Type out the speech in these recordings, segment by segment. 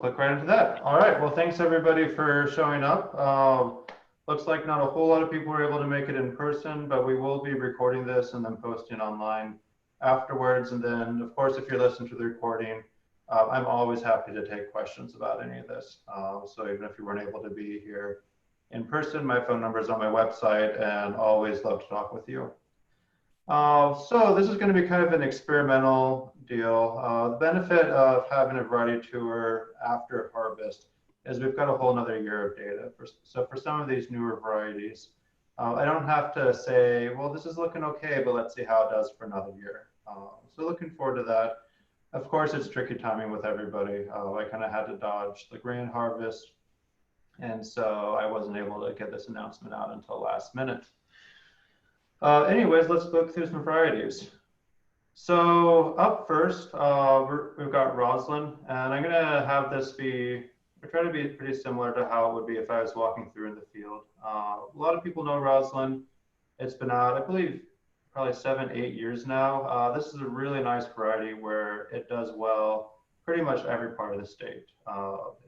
Look right into that. All right. Well, thanks everybody for showing up. Looks like not a whole lot of people were able to make it in person, but we will be recording this and then posting online afterwards. And then, of course, if you're listening to the recording, I'm always happy to take questions about any of this. So even if you weren't able to be here in person, my phone number is on my website, and always love to talk with you. So this is going to be kind of an experimental deal. The benefit of having a variety tour after harvest is we've got a whole nother year of data. So for some of these newer varieties, I don't have to say, well, this is looking okay, but let's see how it does for another year. So looking forward to that. Of course, it's tricky timing with everybody. I kind of had to dodge the grain harvest, and so I wasn't able to get this announcement out until last minute. Anyways, let's look through some varieties. So up first, we've got Roslyn, and I'm gonna have this be, I try to be pretty similar to how it would be if I was walking through in the field. A lot of people know Roslyn. It's been out, I believe, probably 7-8 years now. This is a really nice variety where it does well pretty much every part of the state.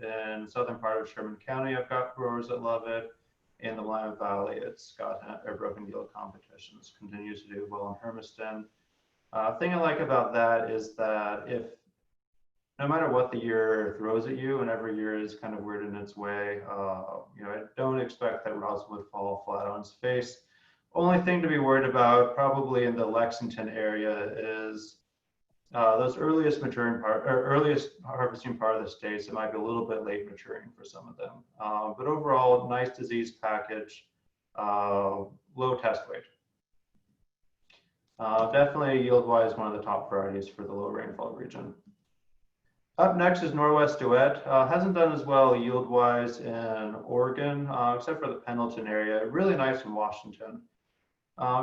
In southern part of Sherman County, I've got growers that love it. In the Willamette Valley, it's got broken yield competitions, continues to do well in Hermiston. Thing I like about that is that if, no matter what the year throws at you, and every year is kind of weird in its way, you know, I don't expect that Roslyn would fall flat on its face. Only thing to be worried about probably in the Lexington area is those earliest maturing part, or earliest harvesting part of the states, it might be a little bit late maturing for some of them. But overall, nice disease package, low test weight. Definitely yield-wise, one of the top varieties for the low rainfall region. Up next is Norwest Duet. Hasn't done as well yield-wise in Oregon, except for the Pendleton area. Really nice in Washington.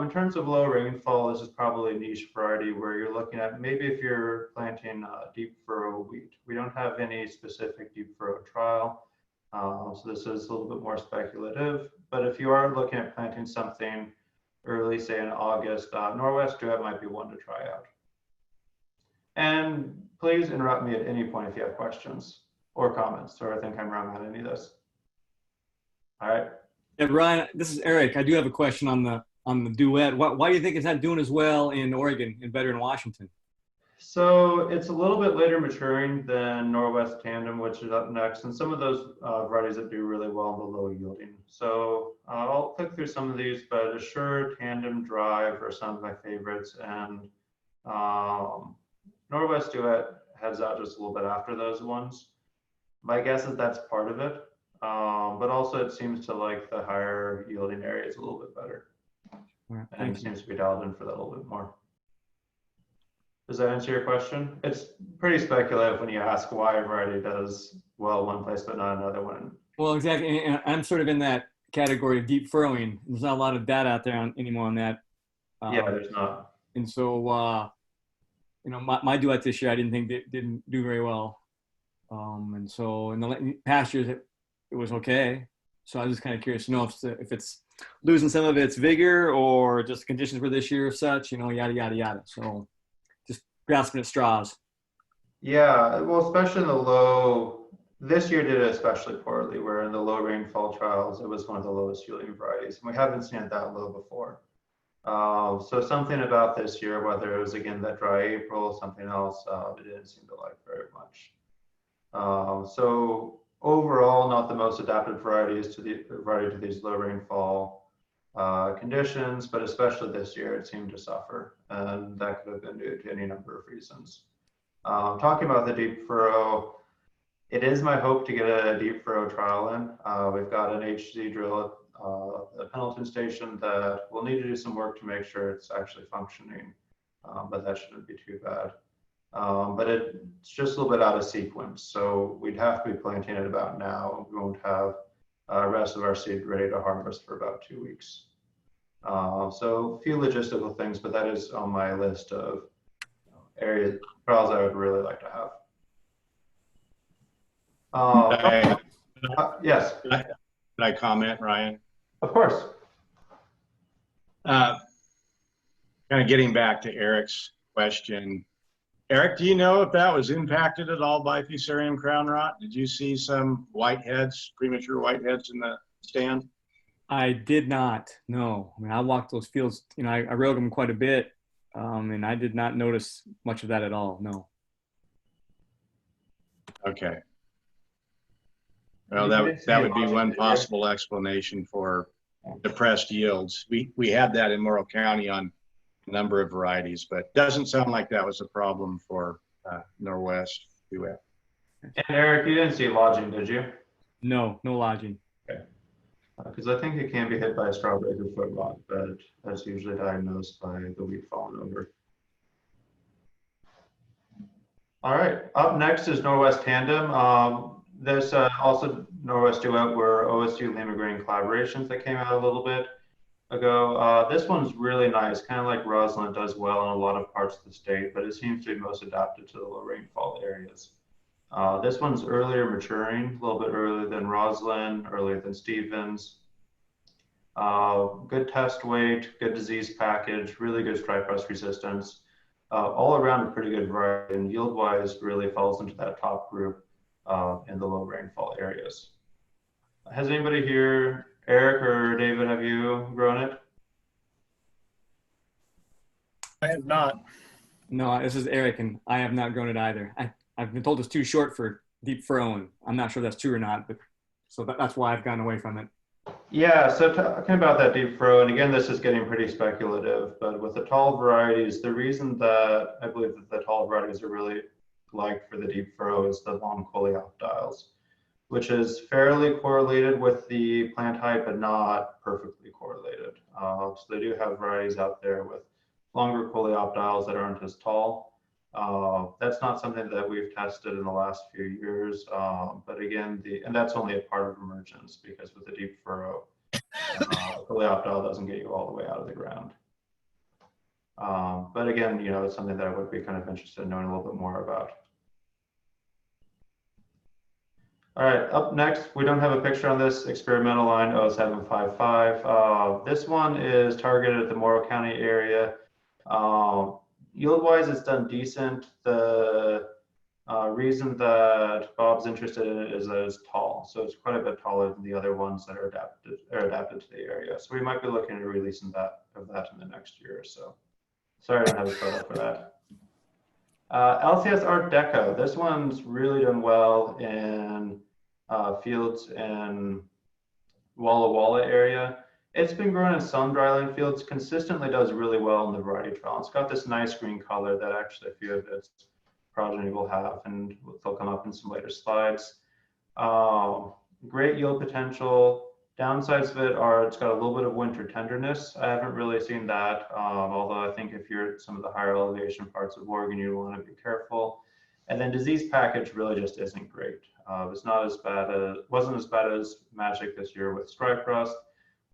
In terms of low rainfall, this is probably a niche variety where you're looking at maybe if you're planting deep furrow wheat. We don't have any specific deep furrow trial, so this is a little bit more speculative. But if you are looking at planting something early, say in August, Norwest Duet might be one to try out. And please interrupt me at any point if you have questions or comments, or I think I'm wrong on any of this. All right. Yeah, Ryan, this is Eric. I do have a question on the Duet. Why do you think it's not doing as well in Oregon and better in Washington? So it's a little bit later maturing than Norwest Tandem, which is up next, and some of those varieties that do really well in the low yielding. So I'll click through some of these, but Assure, Tandem, Drive are some of my favorites, and Norwest Duet heads out just a little bit after those ones. My guess is that's part of it, but also it seems to like the higher yielding areas a little bit better. Right, and seems to be dialed in for that a little bit more. Does that answer your question? It's pretty speculative when you ask why a variety does well one place but not another one. Well, exactly. And I'm sort of in that category of deep furrowing. There's not a lot of data out there anymore on that. Yeah, there's not. And so, you know, my Duet this year, I didn't think didn't do very well. And so in the past years, it was okay. So I was just kind of curious to know if it's losing some of its vigor or just conditions for this year or such, you know, yada, yada, yada. So just grasping at straws. Yeah, well, especially in the low, this year did it especially poorly, where in the low rainfall trials, it was one of the lowest yielding varieties. And we haven't seen it that low before. So something about this year, whether it was, again, that dry April, something else, it didn't seem to like very much. So overall, not the most adapted varieties to these low rainfall conditions, but especially this year, it seemed to suffer, and that could have been due to any number of reasons. Talking about the deep furrow, it is my hope to get a deep furrow trial in. We've got an HZ drill at the Pendleton station that we'll need to do some work to make sure it's actually functioning, but that shouldn't be too bad. But it's just a little bit out of sequence. So we'd have to be planting it about now. We won't have the rest of our seed ready to harvest for about 2 weeks. So a few logistical things, but that is on my list of area trials I would really like to have. Yes. Can I comment, Ryan? Of course. Kind of getting back to Eric's question, Eric, do you know if that was impacted at all by Fusarium crown rot? Did you see some whiteheads, premature whiteheads in the stand? I did not. No. I mean, I walked those fields. I rode them quite a bit, and I did not notice much of that at all. No. Okay. Well, You that didn't see that would be lodging, one did you? possible explanation for depressed yields. We had that in Morrow County on a number of varieties, but doesn't sound like that was a problem for Norwest UF. And Eric, you didn't see lodging, did you? No, no lodging. Okay. Because I think it can be hit by a strawberry foot rot, but that's usually diagnosed by the wheat falling over. All right, up next is Norwest Tandem. There's also Norwest Duet were OSU Lima Green collaborations that came out a little bit ago. This one's really nice, kind of like Roslyn does well in a lot of parts of the state, but it seems to be most adapted to the low rainfall areas. This one's earlier maturing, a little bit earlier than Roslyn, earlier than Stevens. Good test weight, good disease package, really good stripe rust resistance. All around a pretty good variety, and yield-wise really falls into that top group in the low rainfall areas. Has anybody here, Eric or David, have you grown it? I have not. No, this is Eric, and I have not grown it either. I've been told it's too short for deep furrow, and I'm not sure that's true or not, but so that's why I've gotten away from it. Yeah, so talking about that deep furrow, and again, this is getting pretty speculative, but with the tall varieties, the reason that I believe that the tall varieties are really liked for the deep furrow is the long coleoptiles, which is fairly correlated with the plant height, but not perfectly correlated. So they do have varieties out there with longer coleoptiles that aren't as tall. That's not something that we've tested in the last few years, but again, and that's only a part of emergence because with the deep furrow, coleoptile doesn't get you all the way out of the ground. But again, it's something that I would be kind of interested in knowing a little bit more about. All right, up next, we don't have a picture on this experimental line 0755. This one is targeted at the Morrow County area. Yield-wise, it's done decent. The reason that Bob's interested in it is that it's tall. So it's quite a bit taller than the other ones that are adapted to the area. So we might be looking at releasing that in the next year or so. Sorry, I don't have a photo for that. LCS Art Deco. This one's really done well in fields in Walla Walla area. It's been grown in some dryland fields, consistently does really well in the variety trial. It's got this nice green color that actually a few of its progeny will have, and they'll come up in some later slides. Great yield potential. Downsides of it are it's got a little bit of winter tenderness. I haven't really seen that, although I think if you're at some of the higher elevation parts of Oregon, you want to be careful. And then disease package really just isn't great. It's not as bad as, wasn't as bad as Magic this year with stripe rust,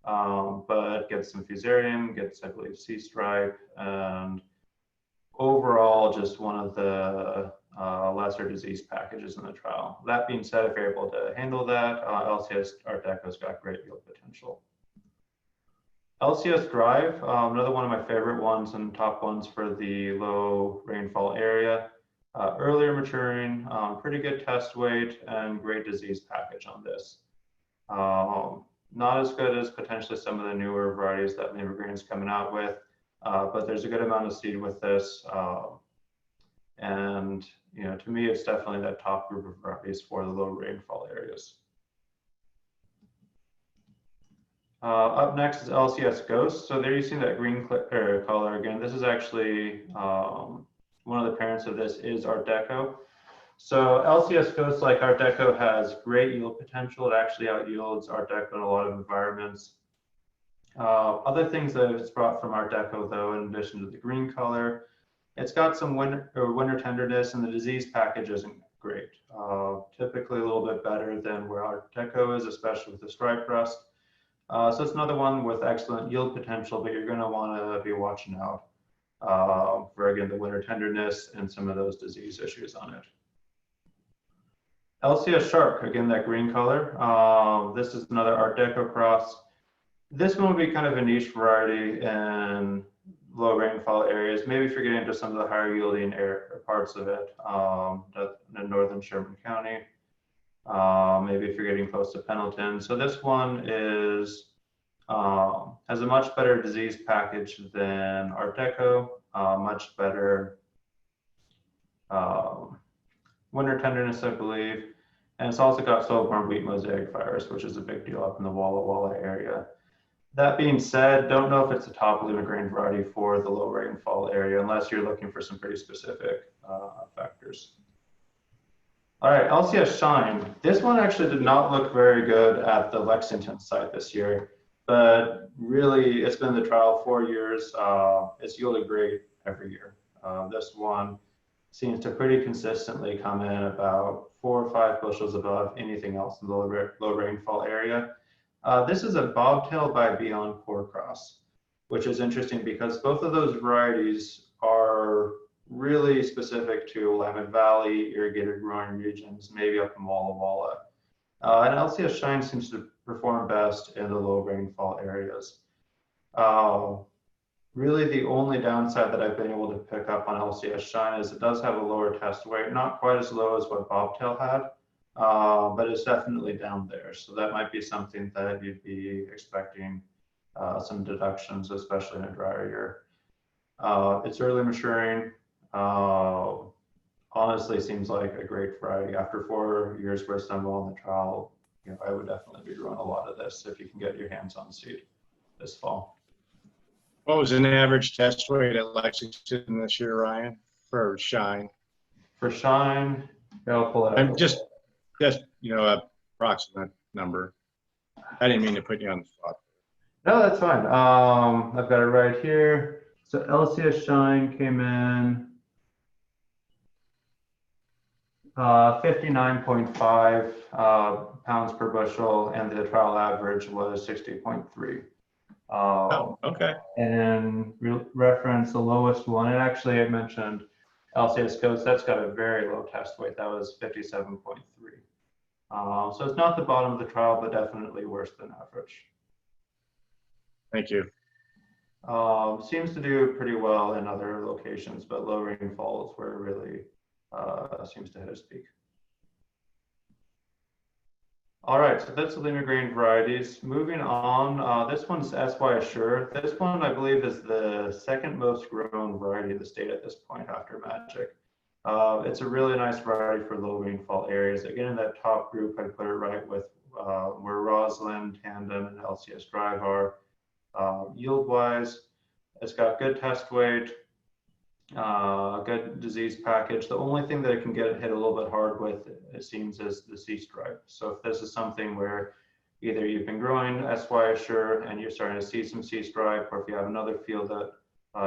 but gets some fusarium, gets, I believe, sea stripe, and overall just one of the lesser disease packages in the trial. That being said, if you're able to handle that, LCS Art Deco's got great yield potential. LCS Drive, another one of my favorite ones and top ones for the low rainfall area. Earlier maturing, pretty good test weight, and great disease package on this. Not as good as potentially some of the newer varieties that Lima Green is coming out with, but there's a good amount of seed with this. And to me, it's definitely that top group of varieties for the low rainfall areas. Up next is LCS Ghost. So there you see that green color again. This is actually one of the parents of this is Art Deco. So LCS Ghost, like Art Deco, has great yield potential. It actually out yields Art Deco in a lot of environments. Other things that it's brought from Art Deco, though, in addition to the green color, it's got some winter tenderness, and the disease package isn't great. Typically a little bit better than where Art Deco is, especially with the stripe rust. So it's another one with excellent yield potential, but you're going to want to be watching out for, again, the winter tenderness and some of those disease issues on it. LCS Shark, again, that green color. This is another Art Deco cross. This one would be kind of a niche variety in low rainfall areas. Maybe if you're getting into some of the higher yielding parts of it, in northern Sherman County. Maybe if you're getting close to Pendleton. So this one is has a much better disease package than Art Deco, much better winter tenderness, I believe. And it's also got soil-borne wheat mosaic virus, which is a big deal up in the Walla Walla area. That being said, don't know if it's a top Lima grain variety for the low rainfall area, unless you're looking for some pretty specific factors. All right, LCS Shine. This one actually did not look very good at the Lexington site this year, but really it's been the trial 4 years. It's yielded great every year. This one seems to pretty consistently come in about 4 or 5 bushels above anything else in the low rainfall area. This is a bobtail by Beyond Core Cross, which is interesting because both of those varieties are really specific to Willamette Valley, irrigated growing regions, maybe up in Walla Walla. And LCS Shine seems to perform best in the low rainfall areas. Really the only downside that I've been able to pick up on LCS Shine is it does have a lower test weight, not quite as low as what Bobtail had, but it's definitely down there. So that might be something that you'd be expecting some deductions, especially in a drier year. It's early maturing. Honestly, seems like a great variety. After 4 years where it's done well in the trial, I would definitely be growing a lot of this if you can get your hands on seed this fall. What was an average test weight at Lexington this year, Ryan, for Shine? For Shine, I'll pull it up. I'm just approximate number. I didn't mean to put you on the spot. No, that's fine. I've got it right here. So LCS Shine came in 59.5 pounds per bushel, and the trial average was 60.3. Oh, okay. And reference the lowest one, and actually I mentioned LCS Coast, that's got a very low test weight. That was 57.3. So it's not the bottom of the trial, but definitely worse than average. Thank you. Seems to do pretty well in other locations, but low rainfall is where it really seems to hit its peak. All right, so that's the Lima grain varieties. Moving on, this one's SY Assure. This one, I believe, is the second most grown variety in the state at this point after Magic. It's a really nice variety for low rainfall areas. Again, in that top group, I put it right with where Roslyn, Tandem, and LCS Drive are. Yield-wise, it's got good test weight, good disease package. The only thing that it can get hit a little bit hard with, it seems, is the sea stripe. So if this is something where either you've been growing SY Assure and you're starting to see some sea stripe, or if you have another field that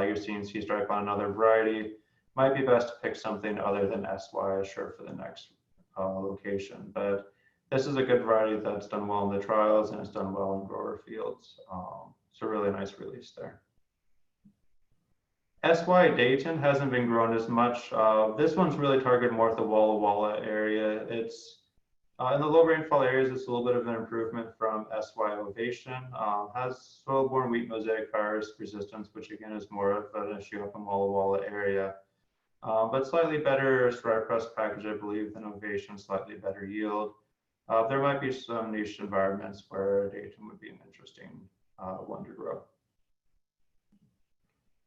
you're seeing sea stripe on another variety, might be best to pick something other than SY Assure for the next location. But this is a good variety that's done well in the trials and it's done well in grower fields. So really nice release there. SY Dayton hasn't been grown as much. This one's really targeted more at the Walla Walla area. It's in the low rainfall areas, it's a little bit of an improvement from SY Ovation. Has soil-borne wheat mosaic virus resistance, which again is more of an issue up in Walla Walla area. But slightly better stripe crust package, I believe, than Ovation, slightly better yield. There might be some niche environments where Dayton would be an interesting one to grow.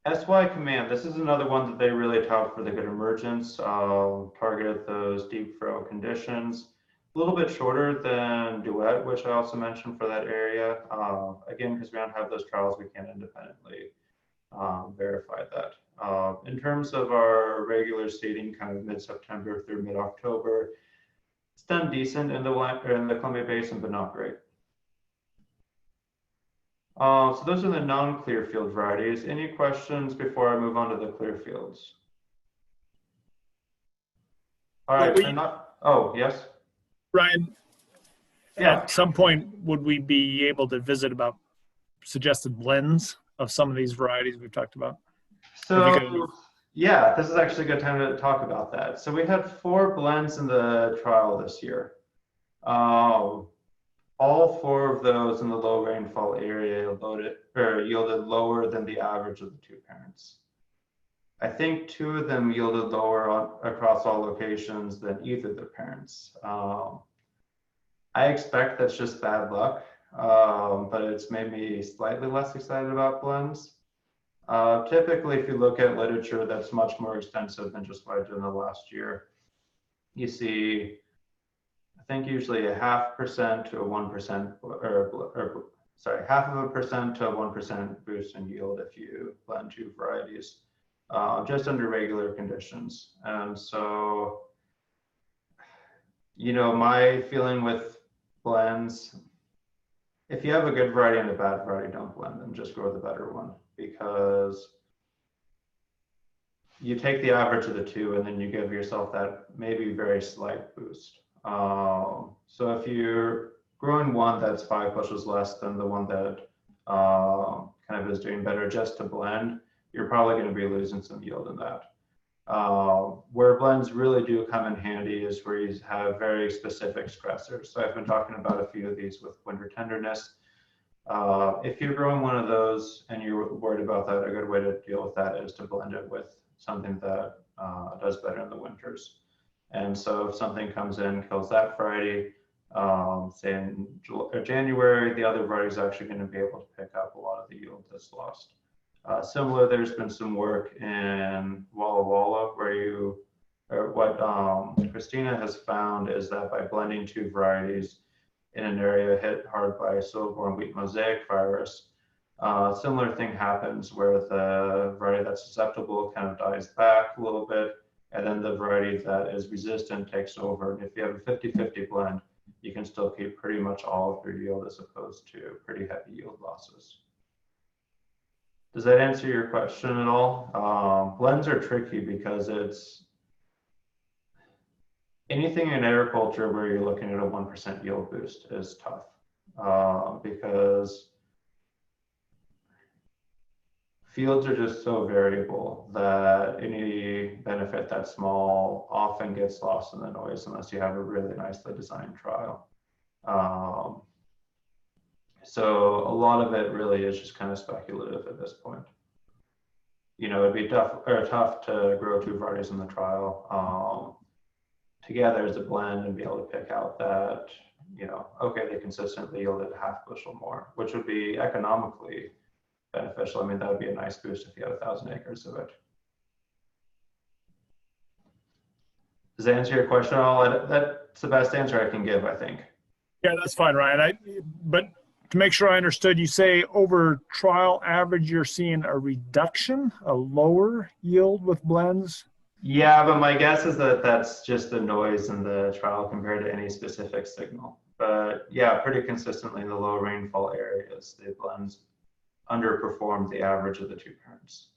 SY Command, this is another one that they really tout for the good emergence, targeted those deep furrow conditions. A little bit shorter than Duet, which I also mentioned for that area. Again, because we don't have those trials, we can't independently verify that. In terms of our regular seeding, kind of mid-September through mid-October, it's done decent in the Columbia Basin, but not great. So those are the non-clear field varieties. Any questions before I move on to the clear fields? All right. Oh, yes. Ryan, Yeah. at some point, would we be able to visit about suggested blends of some of these varieties we've talked about? So yeah, this is actually a good time to talk about that. So we had 4 blends in the trial this year. All 4 of those in the low rainfall area yielded lower than the average of the 2 parents. I think 2 of them yielded lower across all locations than either of their parents. I expect that's just bad luck, but it's made me slightly less excited about blends. Typically, if you look at literature that's much more extensive than just what I did in the last year, you see, I think usually a 0.5% to a 1%, or sorry, 0.5% to a 1% boost in yield if you blend 2 varieties, just under regular conditions. And so, you know, my feeling with blends, if you have a good variety and a bad variety, don't blend them, just grow the better one, because you take the average of the 2 and then you give yourself that maybe very slight boost. So if you're growing one that's 5 bushels less than the one that kind of is doing better just to blend, you're probably going to be losing some yield in that. Where blends really do come in handy is where you have very specific stressors. So I've been talking about a few of these with winter tenderness. If you're growing one of those and you're worried about that, a good way to deal with that is to blend it with something that does better in the winters. And so if something comes in, kills that variety, say in January, the other variety is actually going to be able to pick up a lot of the yield that's lost. Similar, there's been some work in Walla Walla where what Christina has found is that by blending 2 varieties in an area hit hard by soil-borne wheat mosaic virus, similar thing happens where the variety that's susceptible kind of dies back a little bit, and then the variety that is resistant takes over. And if you have a 50-50 blend, you can still keep pretty much all of your yield as opposed to pretty heavy yield losses. Does that answer your question at all? Blends are tricky because it's anything in agriculture where you're looking at a 1% yield boost is tough, because fields are just so variable that any benefit that's small often gets lost in the noise unless you have a really nicely designed trial. So a lot of it really is just kind of speculative at this point. You know, it'd be tough to grow 2 varieties in the trial together as a blend and be able to pick out that, you know, okay, they consistently yielded a 0.5 bushel more, which would be economically beneficial. I mean, that would be a nice boost if you had 1,000 acres of it. Does that answer your question at all? That's the best answer I can give, I think. Yeah, that's fine, Ryan. But to make sure I understood, you say over trial average, you're seeing a reduction, a lower yield with blends? Yeah, but my guess is that that's just the noise in the trial compared to any specific signal. But yeah, pretty consistently in the low rainfall areas, the blends underperformed the average of the 2 parents.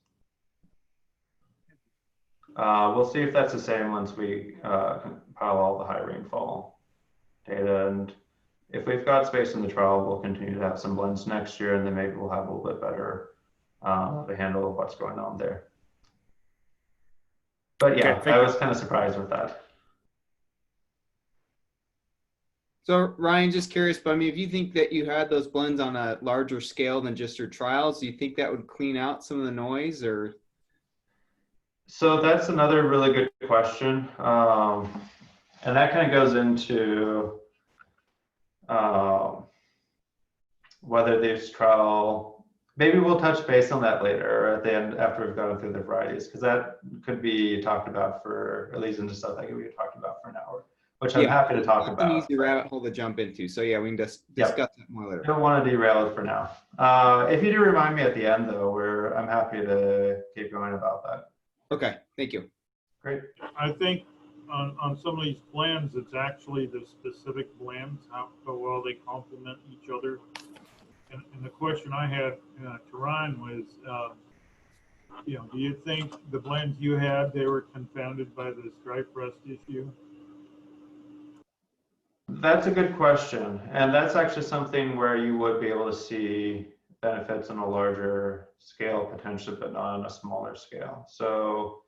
We'll see if that's the same once we compile all the high rainfall data. And if we've got space in the trial, we'll continue to have some blends next year, and then maybe we'll have a little bit better the handle of what's going on there. But yeah, Okay, I was kind of surprised with that. So Ryan, just curious, but I mean, if you think that you had those blends on a larger scale than just your trials, do you think that would clean out some of the noise, or? So that's another really good question. And that kind of goes into whether this trial, maybe we'll touch base on that later or at the end after we've gone through the varieties, because that could be talked about for, at least into stuff that could be talked about for an hour, which I'm happy to talk about. It's an easy rabbit hole to jump into. So yeah, we can just discuss that more later. I don't want to derail it for now. If you do remind me at the end though, I'm happy to keep going about that. Okay, thank you. Great. I think on some of these blends, it's actually the specific blends, how well they complement each other. And the question I had to Ryan was, you know, do you think the blends you had, they were confounded by this stripe rust issue? That's a good question. And that's actually something where you would be able to see benefits on a larger scale potentially, but not on a smaller scale. So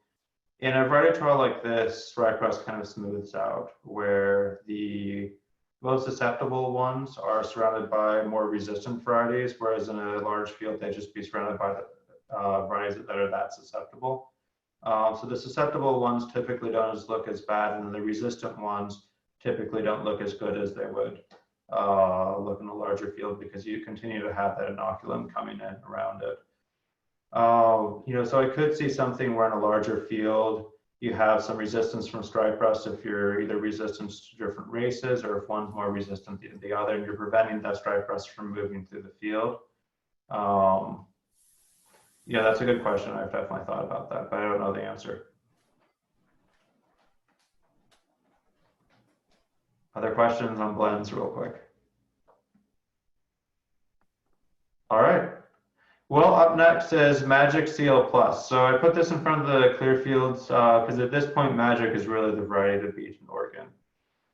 in a variety trial like this, stripe rust kind of smooths out where the most susceptible ones are surrounded by more resistant varieties, whereas in a large field, they just be surrounded by the varieties that are that susceptible. So the susceptible ones typically don't look as bad, and the resistant ones typically don't look as good as they would look in a larger field, because you continue to have that inoculum coming in around it. So I could see something where in a larger field you have some resistance from stripe rust if you're either resistant to different races, or if one's more resistant than the other, and you're preventing that stripe rust from moving through the field. Yeah, that's a good question. I've definitely thought about that, but I don't know the answer. Other questions on blends real quick? All right. Well, up next is Magic CL Plus. So I put this in front of the clear fields because at this point, Magic is really the variety to beat in Oregon.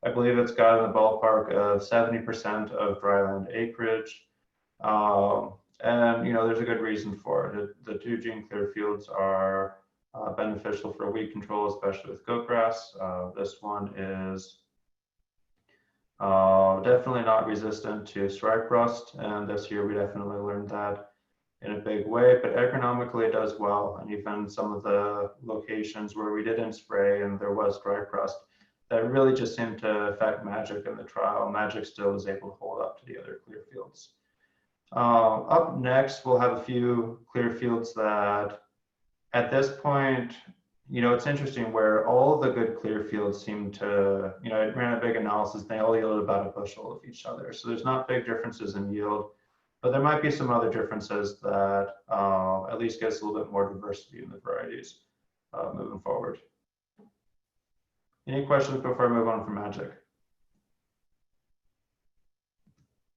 I believe it's got in the ballpark of 70% of dryland acreage. And there's a good reason for it. The 2-gene clear fields are beneficial for weed control, especially with goat grass. This one is definitely not resistant to stripe rust, and this year we definitely learned that in a big way, but economically it does well. And even some of the locations where we didn't spray and there was stripe rust, that really just seemed to affect Magic in the trial. Magic still was able to hold up to the other clear fields. Up next, we'll have a few clear fields that at this point, it's interesting where all the good clear fields seem to, I ran a big analysis, they all yielded about a bushel of each other. So there's not big differences in yield, but there might be some other differences that at least gets a little bit more diversity in the varieties moving forward. Any questions before I move on from Magic?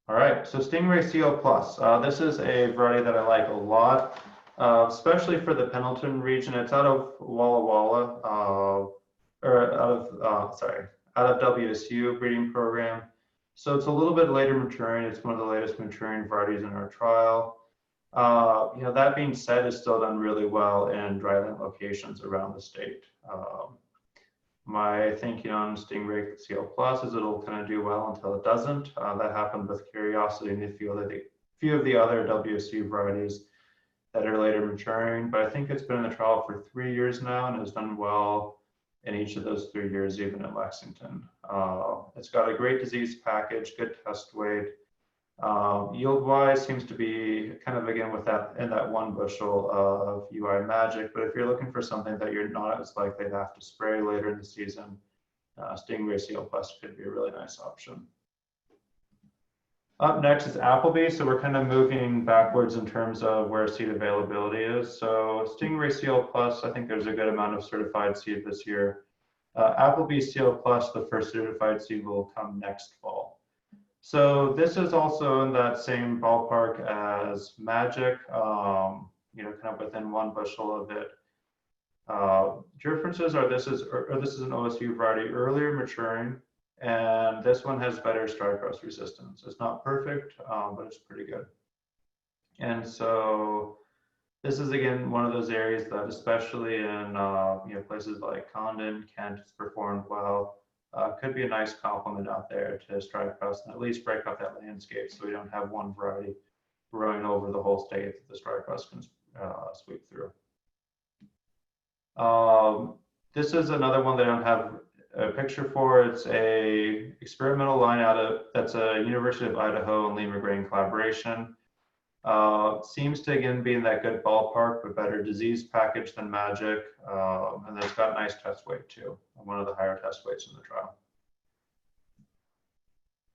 All right, so Stingray CL Plus. This is a variety that I like a lot, especially for the Pendleton region. It's out of Walla Walla, out of WSU breeding program. So it's a little bit later maturing. It's one of the latest maturing varieties in our trial. That being said, it's still done really well in dryland locations around the state. My thinking on Stingray CL Plus is it'll kind of do well until it doesn't. That happened with Curiosity and a few of the other WSU varieties that are later maturing. But I think it's been in the trial for 3 years now and has done well in each of those 3 years, even in Lexington. It's got a great disease package, good test weight. Yield-wise seems to be kind of, again, with that in that 1 bushel of UI Magic. But if you're looking for something that you're not as likely to have to spray later in the season, Stingray CL Plus could be a really nice option. Up next is Appleby. So we're kind of moving backwards in terms of where seed availability is. So Stingray CL Plus, I think there's a good amount of certified seed this year. Appleby CL Plus, the first certified seed will come next fall. So this is also in that same ballpark as Magic, kind of within 1 bushel of it. Differences are this is an OSU variety earlier maturing, and this one has better stripe rust resistance. It's not perfect, but it's pretty good. And so this is, again, one of those areas that, especially in places like Condon, Kent, has performed well. Could be a nice complement out there to stripe rust and at least break up that landscape so we don't have one variety growing over the whole state that the stripe rust can sweep through. This is another one that I don't have a picture for. It's a experimental line that's a University of Idaho and Lima Grain collaboration. Seems to, again, be in that good ballpark, but better disease package than Magic. And it's got nice test weight too, one of the higher test weights in the trial.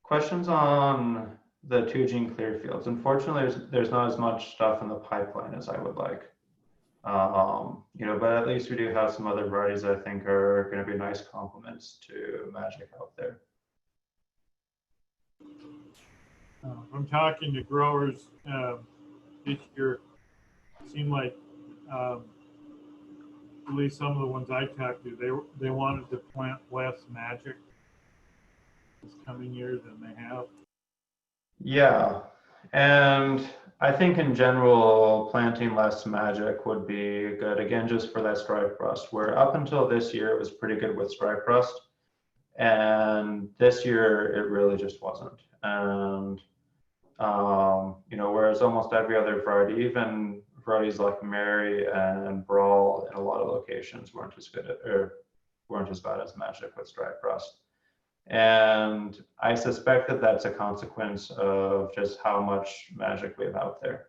Questions on the 2-gene clear fields? Unfortunately, there's not as much stuff in the pipeline as I would like. But at least we do have some other varieties I think are going to be nice complements to Magic out there. I'm talking to growers this year. It seemed like at least some of the ones I talked to, they wanted to plant less Magic this coming year than they have. Yeah, and I think in general, planting less Magic would be good, again, just for that stripe rust, where up until this year, it was pretty good with stripe rust. And this year, it really just wasn't. And, whereas almost every other variety, even varieties like Mary and Brawl in a lot of locations weren't as good or weren't as bad as Magic with stripe rust. And I suspect that that's a consequence of just how much Magic we have out there.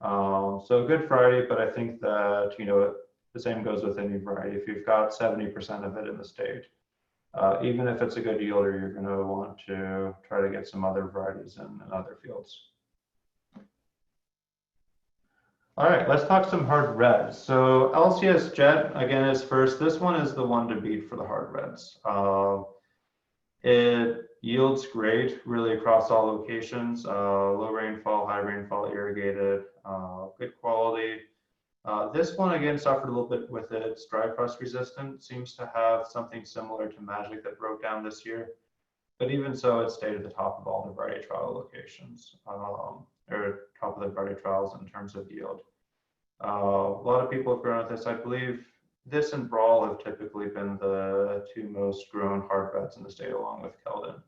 So a good variety, but I think that, you know, the same goes with any variety. If you've got 70% of it in the state, even if it's a good yielder, you're going to want to try to get some other varieties in other fields. All right, let's talk some hard reds. So LCS Jet, again, is first. This one is the one to beat for the hard reds. It yields great, really across all locations. Low rainfall, high rainfall, irrigated, good quality. This one, again, suffered a little bit with its dry crust resistance. Seems to have something similar to Magic that broke down this year. But even so, it stayed at the top of all the variety trial locations, or top of the variety trials in terms of yield. A lot of people have grown with this. I believe this and Brawl have typically been the two most grown hard reds in the state, along with Keldon.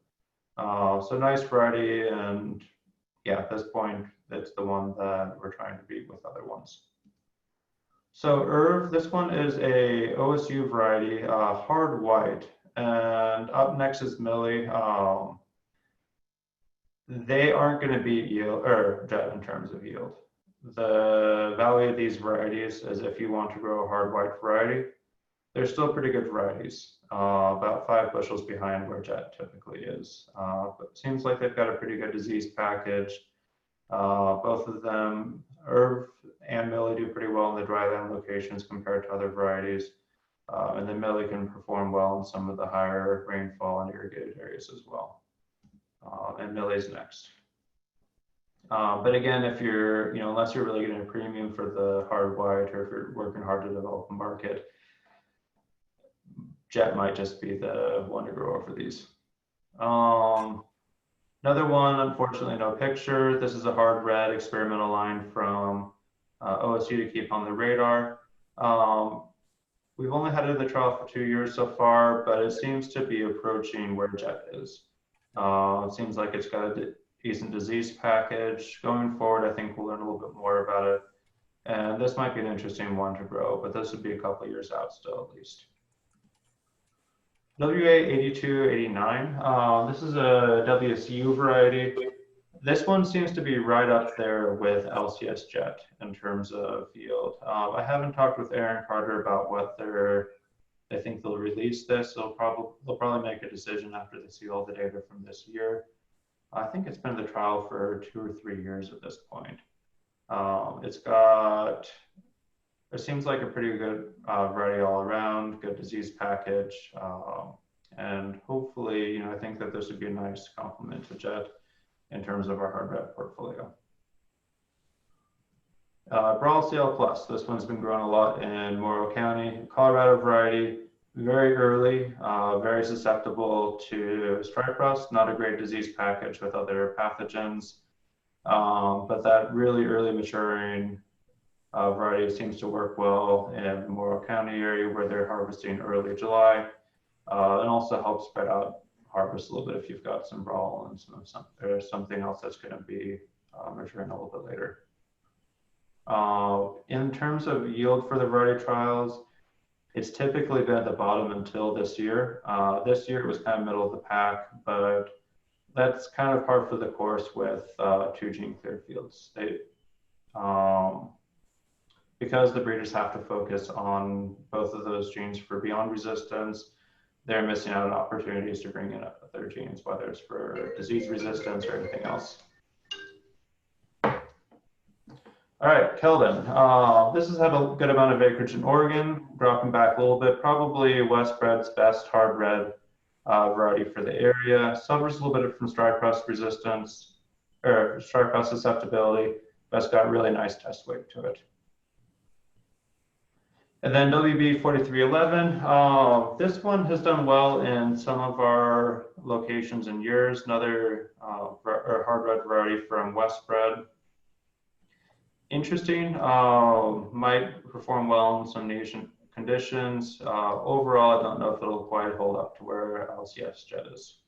So nice variety, and yeah, at this point, it's the one that we're trying to beat with other ones. So Irv, this one is a OSU variety, hard white, and up next is Millie. They aren't going to beat yield or Jet in terms of yield. The value of these varieties is if you want to grow a hard white variety, they're still pretty good varieties, about 5 bushels behind where Jet typically is. But it seems like they've got a pretty good disease package. Both of them, Irv and Millie, do pretty well in the dryland locations compared to other varieties. And then Millie can perform well in some of the higher rainfall and irrigated areas as well. And Millie's next. But again, if you're, unless you're really getting a premium for the hard white, or if you're working hard to develop a market, Jet might just be the one to grow over these. Another one, unfortunately, no picture. This is a hard red experimental line from OSU to keep on the radar. We've only had it in the trial for 2 years so far, but it seems to be approaching where Jet is. It seems like it's got a decent disease package. Going forward, I think we'll learn a little bit more about it. And this might be an interesting one to grow, but this would be a couple of years out still, at least. WA8289. This is a WSU variety. This one seems to be right up there with LCS Jet in terms of yield. I haven't talked with Aaron Carter about whether they think they'll release this. They'll probably make a decision after they see all the data from this year. I think it's been in the trial for 2 or 3 years at this point. It seems like a pretty good variety all around, good disease package. And hopefully, I think that this would be a nice complement to Jet in terms of our hard red portfolio. Brawl CL Plus, this one's been growing a lot in Morrow County, Colorado variety, very early, very susceptible to stripe rust, not a great disease package with other pathogens, but that really early maturing variety seems to work well in the Morrow County area where they're harvesting early July, and also helps spread out harvest a little bit if you've got some Brawl and something else that's going to be maturing a little bit later. In terms of yield for the variety trials, it's typically been at the bottom until this year. This year it was kind of middle of the pack, but that's kind of par for the course with 2 gene clear fields. Because the breeders have to focus on both of those genes for beyond resistance, they're missing out on opportunities to bring in other genes, whether it's for disease resistance or anything else. All right, Keldon. This has had a good amount of acreage in Oregon, dropping back a little bit, probably Westbred's best hard red variety for the area. Suffers a little bit from stripe rust resistance, or stripe rust susceptibility, but it's got really nice test weight to it. And then WB 4311, this one has done well in some of our locations and years. Another hard red variety from Westbred. Interesting, might perform well in some nation conditions. Overall, I don't know if it'll quite hold up to where LCS Jet is.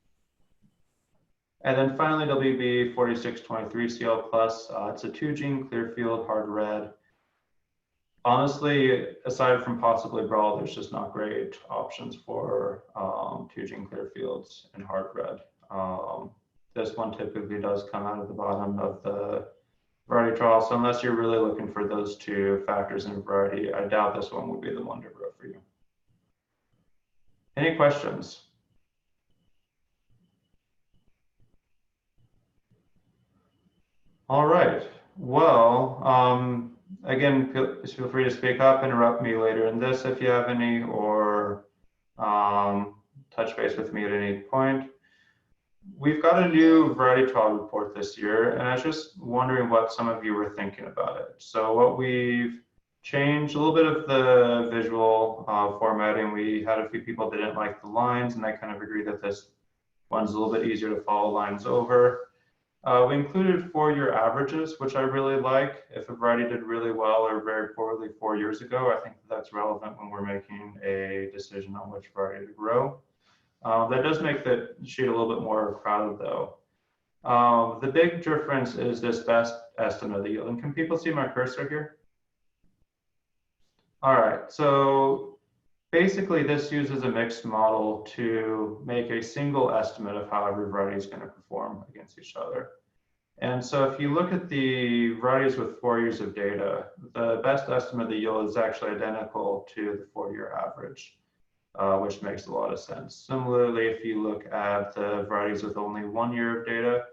And then finally, WB 4623 CL Plus. It's a 2 gene clear field hard red. honestly, aside from possibly Brawl, there's just not great options for 2 gene clear fields in hard red. This one typically does come out of the bottom of the variety trial. So unless you're really looking for those 2 factors in variety, I doubt this one would be the one to grow for you. Any questions? All right. Well, again, feel free to speak up, interrupt me later in this if you have any, or touch base with me at any point. We've got a new variety trial report this year, and I was just wondering what some of you were thinking about it. So what we've changed a little bit of the visual formatting. We had a few people that didn't like the lines, and I kind of agree that this one's a little bit easier to follow lines over. We included 4-year averages, which I really like. If a variety did really well or very poorly 4 years ago, I think that's relevant when we're making a decision on which variety to grow. That does make the sheet a little bit more crowded though. The big difference is this best estimate of the yield. And can people see my cursor here? All right, so basically this uses a mixed model to make a single estimate of how every variety is going to perform against each other. And so if you look at the varieties with 4 years of data, the best estimate of the yield is actually identical to the 4-year average, which makes a lot of sense. Similarly, if you look at the varieties with only 1 year of data,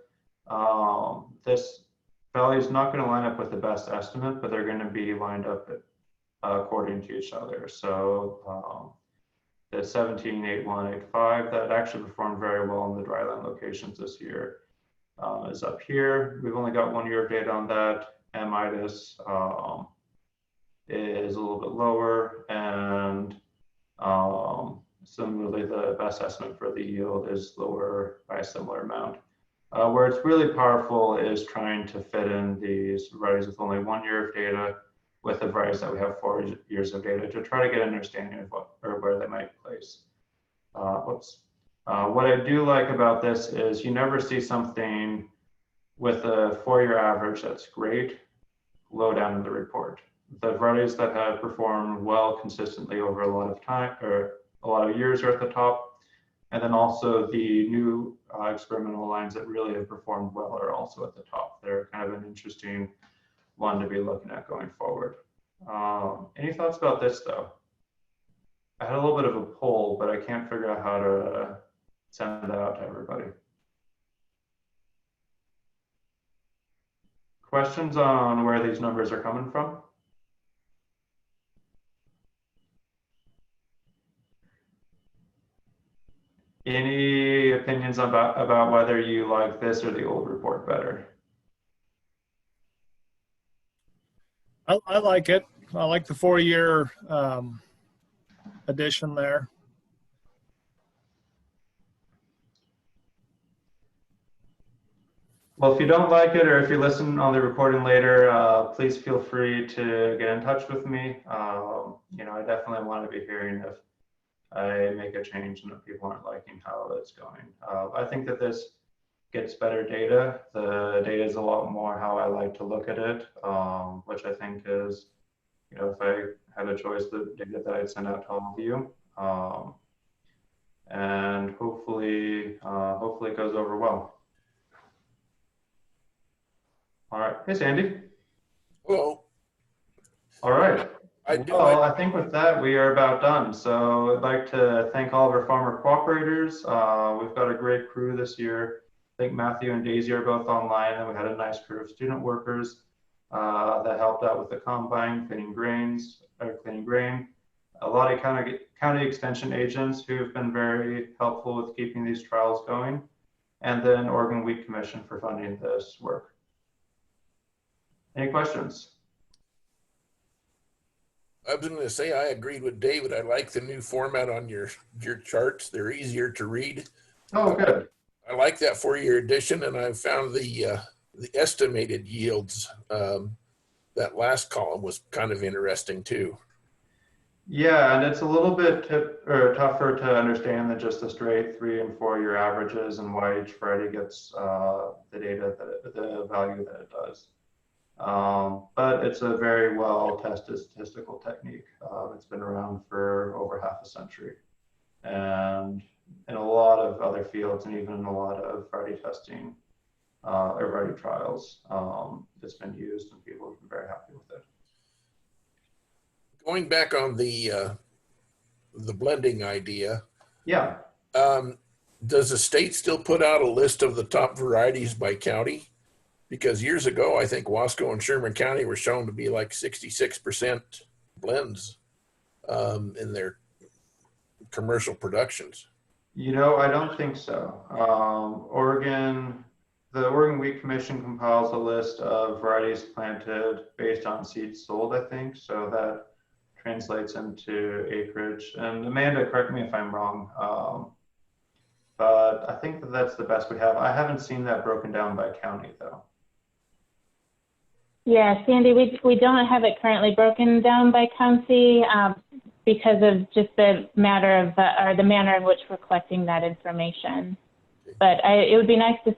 this value is not going to line up with the best estimate, but they're going to be lined up according to each other. So the 17, 8, 1, 8, 5 that actually performed very well in the dryland locations this year is up here. We've only got 1 year of data on that. Midas is a little bit lower, and similarly, the best estimate for the yield is lower by a similar amount. Where it's really powerful is trying to fit in these varieties with only 1 year of data with the varieties that we have 4 years of data to try to get an understanding of what or where they might place. What I do like about this is you never see something with a 4-year average that's great low down in the report. The varieties that have performed well consistently over a lot of time or a lot of years are at the top. And then also the new experimental lines that really have performed well are also at the top. They're kind of an interesting one to be looking at going forward. Any thoughts about this though? I had a little bit of a poll, but I can't figure out how to send that out to everybody. Questions on where these numbers are coming from? Any opinions about whether you like this or the old report better? I like it. I like the 4-year addition there. Well, if you don't like it, or if you listen on the recording later, please feel free to get in touch with me. You know, I definitely want to be hearing if I make a change and if people aren't liking how it's going. I think that this gets better data. The data is a lot more how I like to look at it, which I think is, you know, if I had a choice, the data that I'd send out to all of you. And hopefully it goes over well. All right. Hey, Sandy. Well, All right. I I think with that, we are about done. So I'd like to thank all of our farmer cooperators. We've got a great crew this year. I think Matthew and Daisy are both online, and we had a nice crew of student workers that helped out with the combine, cleaning grain. A lot of county extension agents who have been very helpful with keeping these trials going, and then Oregon Wheat Commission for funding this work. Any questions? was going to say I agreed with David. I like the new format on your charts. They're easier to read. Oh, good. I like that 4-year edition, and I found the estimated yields. That last column was kind of interesting too. Yeah, and it's a little bit tougher to understand than just the straight 3 and 4 year averages and why each variety gets the value that it does. But it's a very well tested statistical technique. It's been around for over half a century. And in a lot of other fields and even in a lot of variety testing or variety trials, it's been used and people have been very happy with it. Going back on the blending idea, Yeah. does the state still put out a list of the top varieties by county? Because years ago, I think Wasco and Sherman County were shown to be like 66% blends in their commercial productions. You know, I don't think so. The Oregon Wheat Commission compiles a list of varieties planted based on seeds sold, I think. So that translates into acreage. And Amanda, correct me if I'm wrong, but I think that that's the best we have. I haven't seen that broken down by county though. Yeah, Sandy, we don't have it currently broken down by county because of just the matter of, or the manner in which we're collecting that information. But it would be nice to see